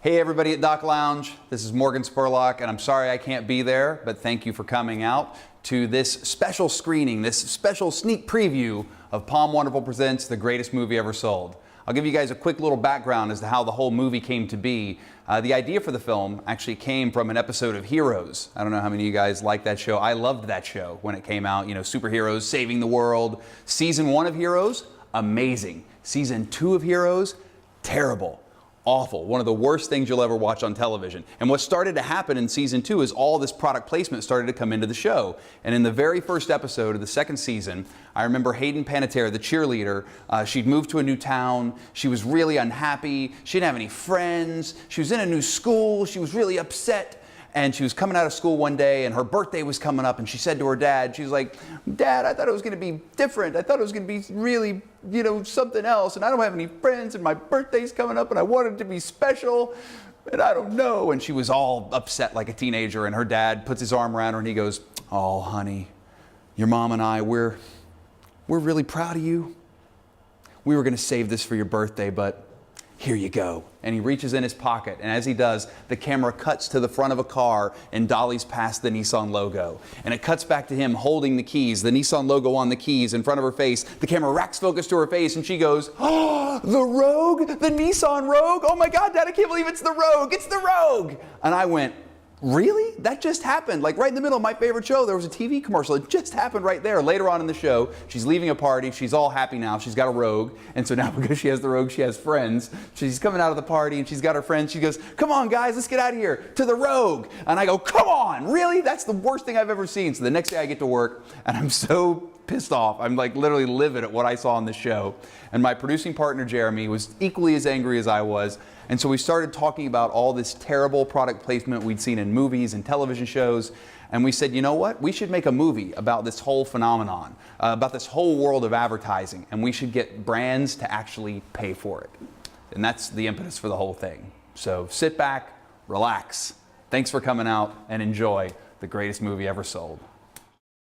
Hey everybody at Doc Lounge, this is Morgan Spurlock, and I'm sorry I can't be there, but thank you for coming out to this special screening, this special sneak preview of Palm Wonderful Presents The Greatest Movie Ever Sold. I'll give you guys a quick little background as to how the whole movie came to be. The idea for the film actually came from an episode of Heroes. I don't know how many of you guys like that show. I loved that show when it came out, you know, superheroes saving the world. Season 1 of Heroes, amazing. Season 2 of Heroes, terrible. Awful. One of the worst things you'll ever watch on television. And what started to happen in season 2 is all this product placement started to come into the show. And in the very first episode of the second season, I remember Hayden Panettiere, the cheerleader, she'd moved to a new town. She was really unhappy. She didn't have any friends. She was in a new school. She was really upset. And she was coming out of school one day and her birthday was coming up and she said to her dad, she was like, "Dad, I thought it was going to be different. I thought it was going to be really, you know, something else. And I don't have any friends and my birthday's coming up and I want it to be special. And I don't know." And she was all upset like a teenager, and her dad puts his arm around her and he goes, "Oh, honey, your mom and I, we're really proud of you. We were going to save this for your birthday, but here you go." And he reaches in his pocket, and as he does, the camera cuts to the front of a car and dollies past the Nissan logo. And it cuts back to him holding the keys, the Nissan logo on the keys in front of her face. The camera racks focus to her face and she goes, "Oh, the Rogue, the Nissan Rogue. Oh my God, Dad, I can't believe it's the Rogue. It's the Rogue." And I went, "Really? That just happened?" Like right in the middle of my favorite show, there was a TV commercial. It just happened right there. Later on in the show, she's leaving a party. She's all happy now. She's got a Rogue. And so now because she has the Rogue, she has friends. She's coming out of the party and she's got her friends. She goes, "Come on, guys, let's get out of here to the Rogue." And I go, "Come on, really? That's the worst thing I've ever seen." So the next day I get to work and I'm so pissed off. I'm like literally livid at what I saw on the show. And my producing partner, Jeremy, was equally as angry as I was. And so we started talking about all this terrible product placement we'd seen in movies and television shows. And we said, you know what? We should make a movie about this whole phenomenon, about this whole world of advertising. And we should get brands to actually pay for it. And that's the impetus for the whole thing. So sit back, relax. Thanks for coming out and enjoy The Greatest Movie Ever Sold.